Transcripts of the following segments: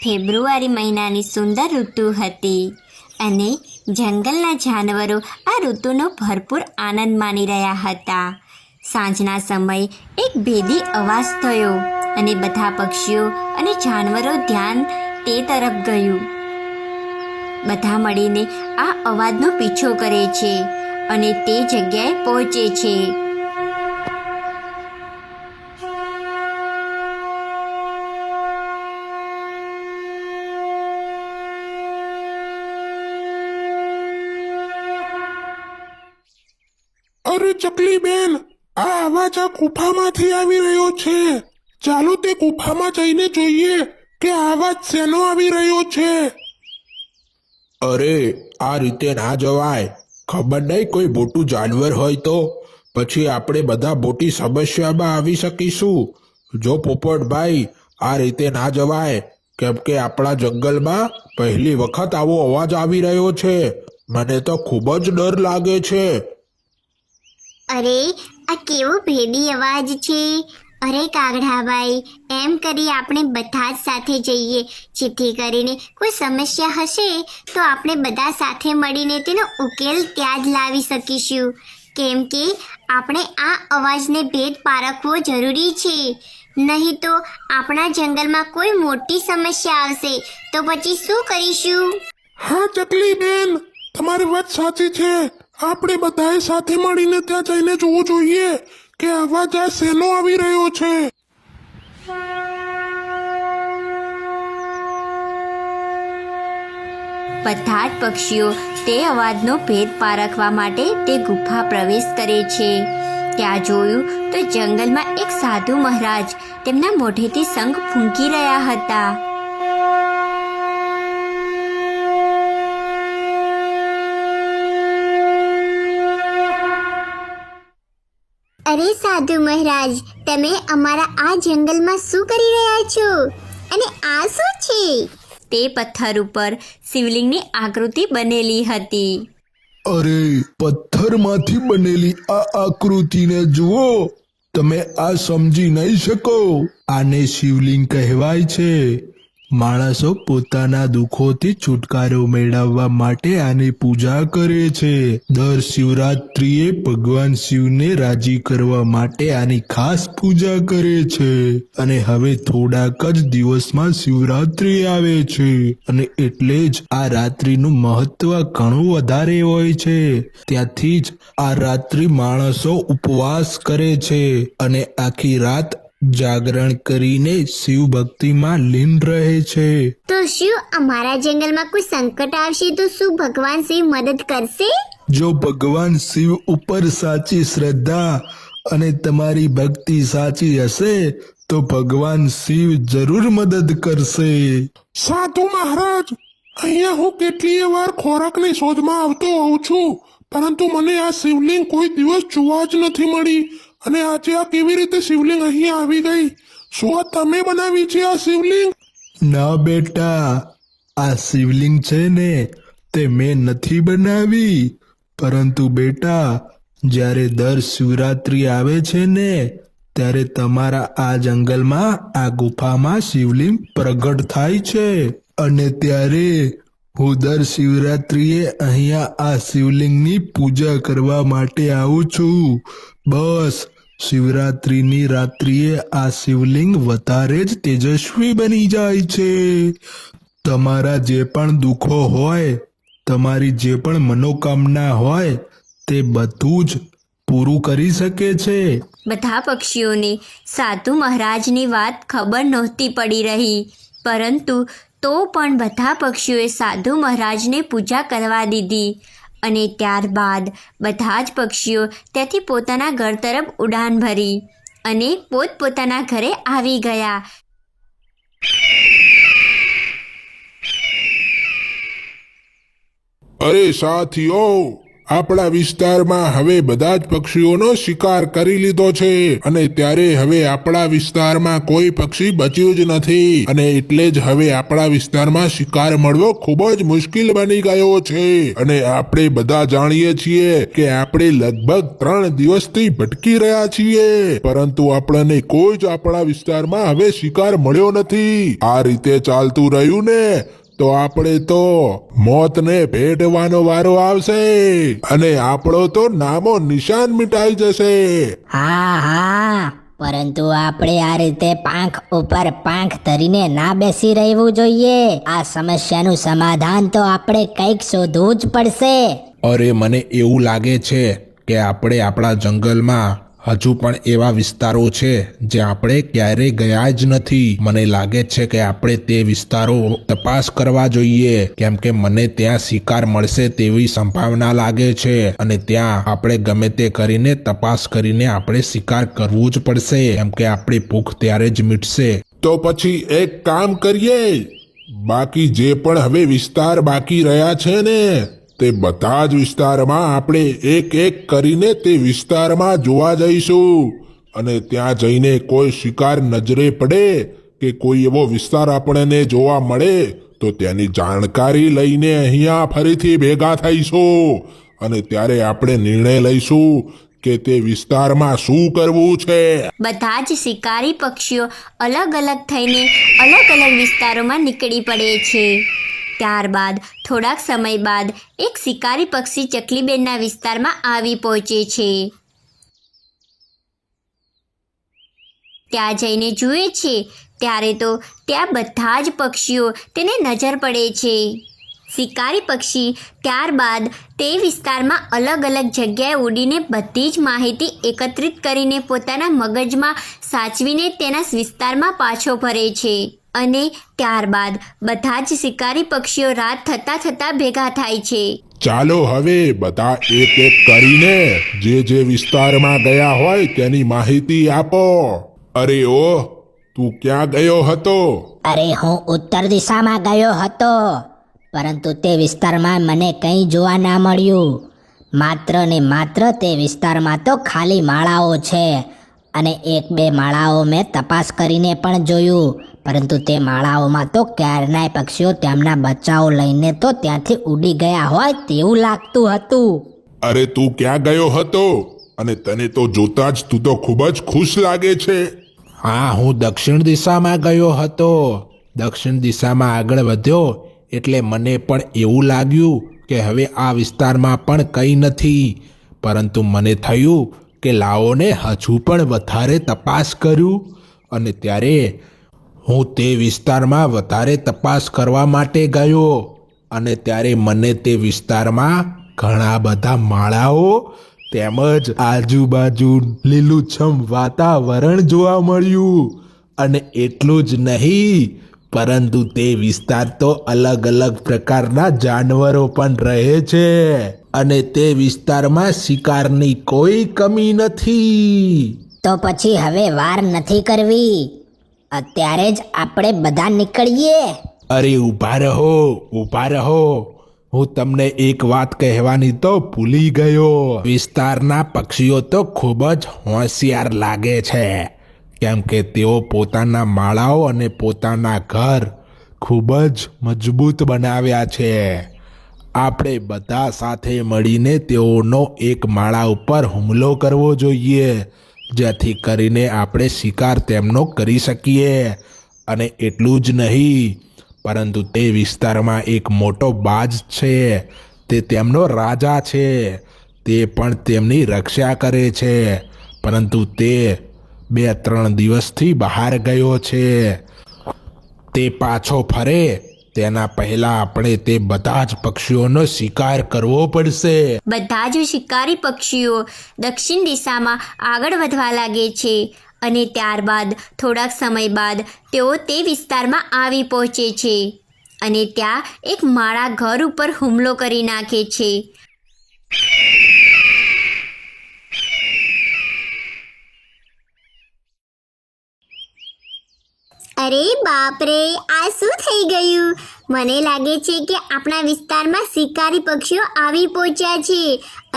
ફેબ્રુઆરી મહિનાની સુંદર ઋતુ હતી અને જંગલના જાનવરો આ ઋતુનો ભરપૂર આનંદ માણી રહ્યા હતા. સાંજના સમયે એક ભેદી અવાજ થયો અને બધા પક્ષીઓ અને જાનવરો ધ્યાન તે તરફ ગયું. બધા મળીને આ અવાજનો પીછો કરે છે અને તે જગ્યાએ પહોંચે છે. અરે ચકલી બેન, આ અવાજ આ ગુફામાંથી આવી રહ્યો છે. ચાલો તે ગુફામાં જઈને જોઈએ કે આ અવાજ શેનો આવી રહ્યો છે. અરે આ રીતે ના જવાય. ખબર નહીં કોઈ મોટું જાનવર હોય તો પછી આપણે બધા મોટી સમસ્યામાં આવી શકીશું. જો પોપટભાઈ, આ રીતે ના જવાય, કેમ કે આપણા જંગલમાં પહેલી વખત આવો અવાજ આવી રહ્યો છે. મને તો ખૂબ જ ડર લાગે છે. અરે આ કેવો ભેદી અવાજ છે. અરે કાગડાભાઈ, એમ કરી આપણે બધા જ સાથે જઈએ, જેથી કરીને કોઈ સમસ્યા હશે તો આપણે બધા સાથે મળીને તેનો ઉકેલ ત્યાં જ લાવી શકીશું. કેમ કે આપણે આ અવાજને ભેદ પારખવો જરૂરી છે. નહીં તો આપણા જંગલમાં કોઈ મોટી સમસ્યા આવશે તો પછી શું કરીશું? હા ચકલી બેન, તમારી વાત સાચી છે. આપણે બધાએ સાથે મળીને ત્યાં જઈને જોવું જોઈએ કે અવાજ આ શેનો આવી રહ્યો છે. બધા જ પક્ષીઓ તે અવાજનો ભેદ પારખવા માટે તે ગુફા પ્રવેશ કરે છે. ત્યાં જોયું તો જંગલમાં એક સાધુ મહારાજ તેમના મોઢેથી શંખ ફૂંકી રહ્યા હતા. અરે સાધુ મહારાજ, તમે અમારા આ જંગલમાં શું કરી રહ્યા છો અને આ શું છે? તે પથ્થર ઉપર શિવલિંગની આકૃતિ બનેલી હતી. અરે પથ્થરમાંથી બનેલી આ આકૃતિને જુઓ. તમે આ સમજી નહીં શકો. આને શિવલિંગ કહેવાય છે. માણસો પોતાના દુઃખોથી છુટકારો મેળવવા માટે આની પૂજા કરે છે. દર શિવરાત્રિએ ભગવાન શિવને રાજી કરવા માટે આની ખાસ પૂજા કરે છે. અને હવે થોડાક જ દિવસમાં શિવરાત્રિ આવે છે અને એટલે જ આ રાત્રિનું મહત્વ ઘણું વધારે હોય છે. ત્યાંથી જ આ રાત્રિ માણસો ઉપવાસ કરે છે અને આખી રાત જાગરણ કરીને શિવ ભક્તિમાં લીન રહે છે. તો શું અમારા જંગલમાં કોઈ સંકટ આવશે તો શું ભગવાન શિવ મદદ કરશે? જો ભગવાન શિવ ઉપર સાચી શ્રદ્ધા અને તમારી ભક્તિ સાચી હશે તો ભગવાન શિવ જરૂર મદદ કરશે. સાધુ મહારાજ, અહીંયા હું કેટલીય વાર ખોરાકની શોધમાં આવતો હોઉં છું, પરંતુ મને આ શિવલિંગ કોઈ દિવસ જોવા જ નથી મળી. અને આજે આ કેવી રીતે શિવલિંગ અહીંયા આવી ગઈ? શું આ તમે બનાવી છે આ શિવલિંગ? ના બેટા, આ શિવલિંગ છે ને તે મેં નથી બનાવી. પરંતુ બેટા, જ્યારે દર શિવરાત્રિ આવે છે ને ત્યારે તમારા આ જંગલમાં આ ગુફામાં શિવલિંગ પ્રગટ થાય છે અને ત્યારે હું દર શિવરાત્રિએ અહીંયા આ શિવલિંગની પૂજા કરવા માટે આવું છું. બસ શિવરાત્રિની રાત્રિએ આ શિવલિંગ વધારે જ તેજસ્વી બની જાય છે. તમારા જે પણ દુઃખો હોય, તમારી જે પણ મનોકામના હોય તે બધું જ પૂરું કરી શકે છે. બધા પક્ષીઓને સાધુ મહારાજની વાત ખબર નહોતી પડી રહી, પરંતુ તો પણ બધા પક્ષીઓએ સાધુ મહારાજને પૂજા કરવા દીધી. અને ત્યારબાદ બધા જ પક્ષીઓ ત્યાંથી પોતાના ઘર તરફ ઉડાન ભરી અને પોતપોતાના ઘરે આવી ગયા. અરે સાથીઓ, આપણા વિસ્તારમાં હવે બધા જ પક્ષીઓનો શિકાર કરી લીધો છે અને ત્યારે હવે આપણા વિસ્તારમાં કોઈ પક્ષી બચ્યું જ નથી અને એટલે જ હવે આપણા વિસ્તારમાં શિકાર મળવો ખૂબ જ મુશ્કેલ બની ગયો છે અને આપણે બધા જાણીએ છીએ કે આપણે લગભગ 3 દિવસથી ભટકી રહ્યા છીએ પરંતુ આપણને કોઈ જ આપણા વિસ્તારમાં હવે શિકાર મળ્યો નથી. આ રીતે ચાલતું રહ્યું ને તો આપણે તો મોતને ભેટવાનો વારો આવશે અને આપણો તો નામો નિશાન મિટાઈ જશે. હા, પરંતુ આપણે આ રીતે પાંખ ઉપર પાંખ ધરીને ના બેસી રહેવું જોઈએ. આ સમસ્યાનું સમાધાન તો આપણે કંઈક શોધવું જ પડશે. અરે મને એવું લાગે છે કે આપણે આપણા જંગલમાં હજુ પણ એવા વિસ્તારો છે જ્યાં આપણે ક્યારેય ગયા જ નથી. મને લાગે છે કે આપણે તે વિસ્તારો તપાસ કરવા જોઈએ કેમ કે મને ત્યાં શિકાર મળશે તેવી સંભાવના લાગે છે અને ત્યાં આપણે ગમે તે કરીને તપાસ કરીને આપણે શિકાર કરવું જ પડશે કેમ કે આપણી ભૂખ ત્યારે જ મીટશે. તો પછી એક કામ કરીએ, બાકી જે પણ હવે વિસ્તાર બાકી રહ્યા છે ને તે બધા જ વિસ્તારમાં આપણે એક એક કરીને તે વિસ્તારમાં જોવા જઈશું અને ત્યાં જઈને કોઈ શિકાર નજરે પડે કે કોઈ એવો વિસ્તાર આપણને જોવા મળે તો તેની જાણકારી લઈને અહીંયા ફરીથી ભેગા થઈશું અને ત્યારે આપણે નિર્ણય લઈશું કે તે વિસ્તારમાં શું કરવું છે. બધા જ શિકારી પક્ષીઓ અલગ અલગ થઈને અલગ અલગ વિસ્તારોમાં નીકળી પડે છે. ત્યારબાદ થોડાક સમય બાદ એક શિકારી પક્ષી ચકલીબેનના વિસ્તારમાં આવી પહોંચે છે. ત્યાં જઈને જુએ છે ત્યારે તો ત્યાં બધા જ પક્ષીઓ તેને નજર પડે છે. શિકારી પક્ષી ત્યારબાદ તે વિસ્તારમાં અલગ અલગ જગ્યાએ ઉડીને બધી જ માહિતી એકત્રિત કરીને પોતાના મગજમાં સાચવીને તેના વિસ્તારમાં પાછો ફરે છે અને ત્યારબાદ બધા જ શિકારી પક્ષીઓ રાત થતાં થતાં ભેગા થાય છે. ચાલો હવે બધા એક એક કરીને જે વિસ્તારમાં ગયા હોય તેની માહિતી આપો. અરે ઓ, તું ક્યાં ગયો હતો? અરે હું ઉત્તર દિશામાં ગયો હતો પરંતુ તે વિસ્તારમાં મને કંઈ જોવા ના મળ્યું. માત્ર ને માત્ર તે વિસ્તારમાં તો ખાલી માળાઓ છે અને 1-2 માળાઓ મેં તપાસ કરીને પણ જોયું પરંતુ તે માળાઓમાં તો ક્યારનાય પક્ષીઓ તેમના બચ્ચાઓ લઈને તો ત્યાંથી ઉડી ગયા હોય તેવું લાગતું હતું. અરે તું ક્યાં ગયો હતો? અને તને તો જોતા જ તું તો ખૂબ જ ખુશ લાગે છે. હા, હું દક્ષિણ દિશામાં ગયો હતો. દક્ષિણ દિશામાં આગળ વધ્યો એટલે મને પણ એવું લાગ્યું કે હવે આ વિસ્તારમાં પણ કંઈ નથી પરંતુ મને થયું કે લાઓને હજુ પણ વધારે તપાસ કર્યું અને ત્યારે હું તે વિસ્તારમાં વધારે તપાસ કરવા માટે ગયો અને ત્યારે મને તે વિસ્તારમાં ઘણા બધા માળાઓ તેમજ આજુબાજુ લીલુંછમ વાતાવરણ જોવા મળ્યું અને એટલું જ નહીં પરંતુ તે વિસ્તાર તો અલગ અલગ પ્રકારના જાનવરો પણ રહે છે અને તે વિસ્તારમાં શિકારની કોઈ કમી નથી. તો પછી હવે વાર નથી કરવી, અત્યારે જ આપણે બધા નીકળીએ. અરે ઊભા રહો, હું તમને એક વાત કહેવાની તો ભૂલી ગયો. વિસ્તારના પક્ષીઓ તો ખૂબ જ હોશિયાર લાગે છે કેમ કે તેઓ પોતાના માળાઓ અને પોતાના ઘર ખૂબ જ મજબૂત બનાવ્યા છે. આપણે બધા સાથે મળીને તેઓનો એક માળા ઉપર હુમલો કરવો જોઈએ જેથી કરીને આપણે શિકાર તેમનો કરી શકીએ અને એટલું જ નહીં પરંતુ તે વિસ્તારમાં એક મોટો બાજ છે, તે તેમનો રાજા છે, તે પણ તેમની રક્ષા કરે છે પરંતુ તે 2-3 દિવસથી બહાર ગયો છે. તે પાછો ફરે તેના પહેલા આપણે તે બધા જ પક્ષીઓનો શિકાર કરવો પડશે. બધા જ શિકારી પક્ષીઓ દક્ષિણ દિશામાં આગળ વધવા લાગે છે અને ત્યારબાદ થોડાક સમય બાદ તેઓ તે વિસ્તારમાં આવી પહોંચે છે અને ત્યાં એક માળા ઘર ઉપર હુમલો કરી નાખે છે. અરે બાપ રે, આ શું થઈ ગયું? મને લાગે છે કે આપણા વિસ્તારમાં શિકારી પક્ષીઓ આવી પહોંચ્યા છે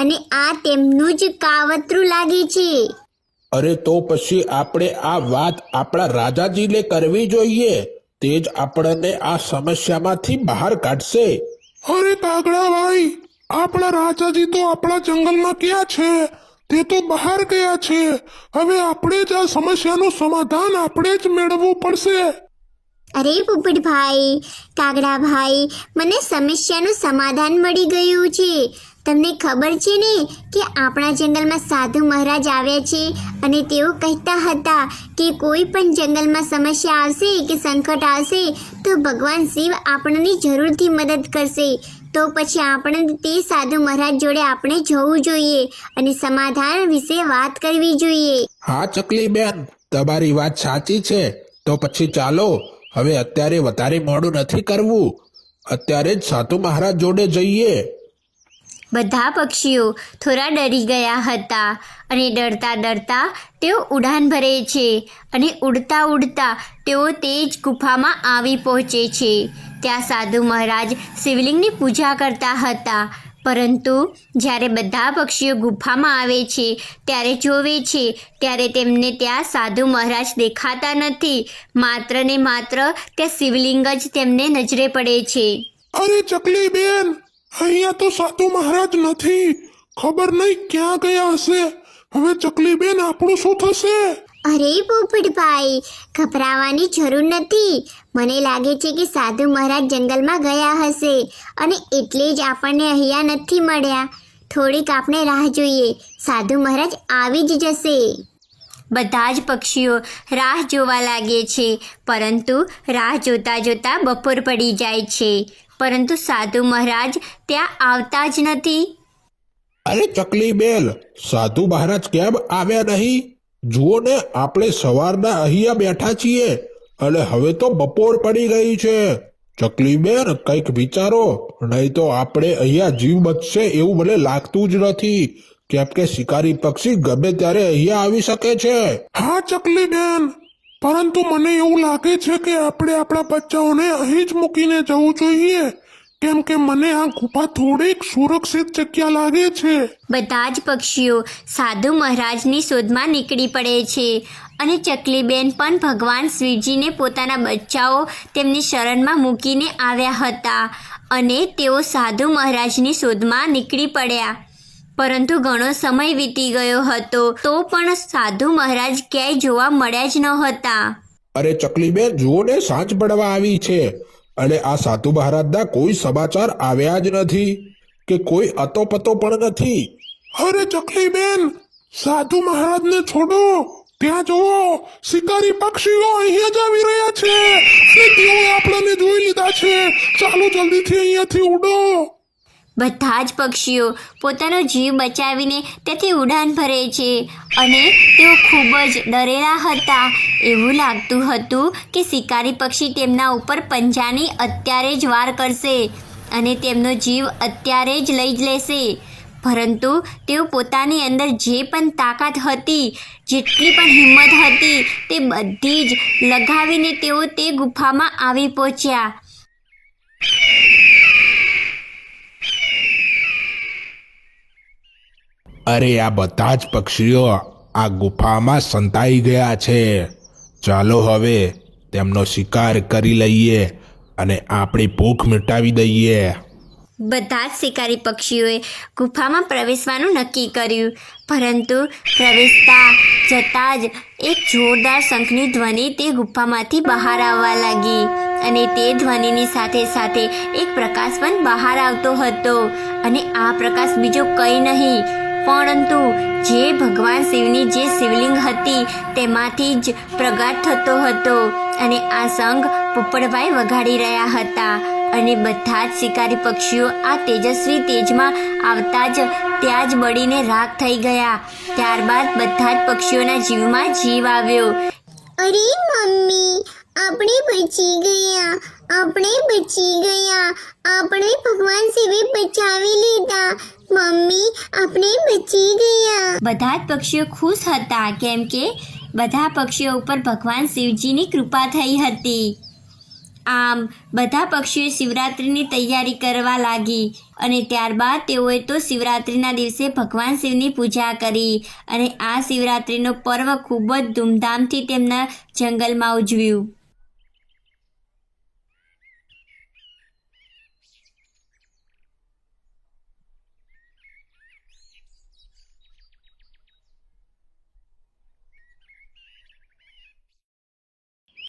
અને આ તેમનું જ કાવતરું લાગે છે. અરે તો પછી આપણે આ વાત આપણા રાજાજીને કરવી જોઈએ. તે જ આપણને આ સમસ્યામાંથી બહાર કાઢશે. અરે કાગડાભાઈ, આપણા રાજાજી તો આપણા જંગલમાં ક્યાં છે? તે તો બહાર ગયા છે. હવે આપણે જ આ સમસ્યાનું સમાધાન આપણે જ મેળવવું પડશે. અરે પોપટભાઈ, કાગડાભાઈ, મને સમસ્યાનું સમાધાન મળી ગયું છે. તમને ખબર છે ને કે આપણા જંગલમાં સાધુ મહારાજ આવ્યા છે અને તેઓ કહેતા હતા કે કોઈ પણ જંગલમાં સમસ્યા આવશે કે સંકટ આવશે તો ભગવાન શિવ આપણને જરૂરથી મદદ કરશે. તો પછી આપણે તે સાધુ મહારાજ જોડે આપણે જવું જોઈએ અને સમાધાન વિશે વાત કરવી જોઈએ. હા ચકલી બેન, તમારી વાત સાચી છે. તો પછી ચાલો, હવે અત્યારે વધારે મોડું નથી કરવું. અત્યારે જ સાધુ મહારાજ જોડે જઈએ. બધા પક્ષીઓ થોડા ડરી ગયા હતા અને ડરતા ડરતા તેઓ ઉડાન ભરે છે અને ઉડતા ઉડતા તેઓ તે જ ગુફામાં આવી પહોંચે છે. ત્યાં સાધુ મહારાજ શિવલિંગની પૂજા કરતા હતા. પરંતુ જ્યારે બધા પક્ષીઓ ગુફામાં આવે છે ત્યારે જોવે છે ત્યારે તેમને ત્યાં સાધુ મહારાજ દેખાતા નથી. માત્ર ને માત્ર ત્યાં શિવલિંગ જ તેમને નજરે પડે છે. અરે ચકલી બેન, અહીંયા તો સાધુ મહારાજ નથી. ખબર નહીં ક્યાં ગયા હશે. હવે ચકલી બેન, આપણું શું થશે? અરે પોપટભાઈ, ગભરાવાની જરૂર નથી. મને લાગે છે કે સાધુ મહારાજ જંગલમાં ગયા હશે અને એટલે જ આપણને અહીંયા નથી મળ્યા. થોડીક આપણે રાહ જોઈએ, સાધુ મહારાજ આવી જ જશે. બધા જ પક્ષીઓ રાહ જોવા લાગે છે. પરંતુ રાહ જોતા જોતા બપોર પડી જાય છે. પરંતુ સાધુ મહારાજ ત્યાં આવતા જ નથી. અરે ચકલી બેન, સાધુ મહારાજ કેમ આવ્યા નહીં? જુઓ ને, આપણે સવારના અહીંયા બેઠા છીએ અને હવે તો બપોર પડી ગઈ છે. ચકલી બેન, કંઈક વિચારો, નહીં તો આપણે અહીંયા જીવ બચશે એવું મને લાગતું જ નથી. કેમ કે શિકારી પક્ષી ગમે ત્યારે અહીંયા આવી શકે છે. હા ચકલી બેન, પરંતુ મને એવું લાગે છે કે આપણે આપણા બચ્ચાઓને અહીં જ મૂકીને જવું જોઈએ. કેમ કે મને આ ગુફા થોડીક સુરક્ષિત જગ્યા લાગે છે. બધા જ પક્ષીઓ સાધુ મહારાજની શોધમાં નીકળી પડે છે અને ચકલીબેન પણ ભગવાન શિવજીને પોતાના બચ્ચાઓ તેમની શરણમાં મૂકીને આવ્યા હતા અને તેઓ સાધુ મહારાજની શોધમાં નીકળી પડ્યા. પરંતુ ઘણો સમય વીતી ગયો હતો તો પણ સાધુ મહારાજ ક્યાંય જોવા મળ્યા જ નહોતા. અરે ચકલી બેન, જુઓ ને, સાંજ પડવા આવી છે અને આ સાધુ મહારાજના કોઈ સમાચાર આવ્યા જ નથી કે કોઈ અતોપતો પણ નથી. અરે ચકલી બેન, સાધુ મહારાજને છોડો. ત્યાં જુઓ, શિકારી પક્ષીઓ અહીંયા જ આવી રહ્યા છે અને તેઓએ આપણને જોઈ લીધા છે. ચાલો જલ્દીથી અહીંયાથી ઉડો. બધા જ પક્ષીઓ પોતાનો જીવ બચાવીને ત્યાંથી ઉડાન ભરે છે અને તેઓ ખૂબ જ ડરેલા હતા. એવું લાગતું હતું કે શિકારી પક્ષી તેમના ઉપર પંજાની અત્યારે જ વાર કરશે અને તેમનો જીવ અત્યારે જ લઈ જ લેશે. પરંતુ તેઓ પોતાની અંદર જે પણ તાકાત હતી, જેટલી પણ હિંમત હતી, તે બધી જ લગાવીને તેઓ તે ગુફામાં આવી પહોંચ્યા. અરે આ બધા જ પક્ષીઓ આ ગુફામાં સંતાઈ ગયા છે. ચાલો હવે તેમનો શિકાર કરી લઈએ અને આપણી ભૂખ મિટાવી દઈએ. બધા જ શિકારી પક્ષીઓએ ગુફામાં પ્રવેશવાનું નક્કી કર્યું. પરંતુ પ્રવેશતા જતાં જ એક જોરદાર શંખની ધ્વનિ તે ગુફામાંથી બહાર આવવા લાગી અને તે ધ્વનિની સાથે સાથે એક પ્રકાશ પણ બહાર આવતો હતો અને આ પ્રકાશ બીજો કંઈ નહીં પરંતુ જે ભગવાન શિવની જે શિવલિંગ હતી તેમાંથી જ પ્રગટ થતો હતો અને આ શંખ પોપટભાઈ વગાડી રહ્યા હતા અને બધા જ શિકારી પક્ષીઓ આ તેજસ્વી તેજમાં આવતા જ ત્યાં જ બળીને રાખ થઈ ગયા. ત્યારબાદ બધા જ પક્ષીઓના જીવમાં જીવ આવ્યો. અરે મમ્મી, આપણે બચી ગયા, આપણે બચી ગયા, આપણે ભગવાન શિવે બચાવી લીધા. મમ્મી, આપણે બચી ગયા. બધા જ પક્ષીઓ ખુશ હતા કેમ કે બધા પક્ષીઓ ઉપર ભગવાન શિવજીની કૃપા થઈ હતી. આમ બધા પક્ષીઓ શિવરાત્રિની તૈયારી કરવા લાગી અને ત્યારબાદ તેઓએ તો શિવરાત્રિના દિવસે ભગવાન શિવની પૂજા કરી અને આ શિવરાત્રિનો પર્વ ખૂબ જ ધૂમધામથી તેમના જંગલમાં ઉજવ્યું.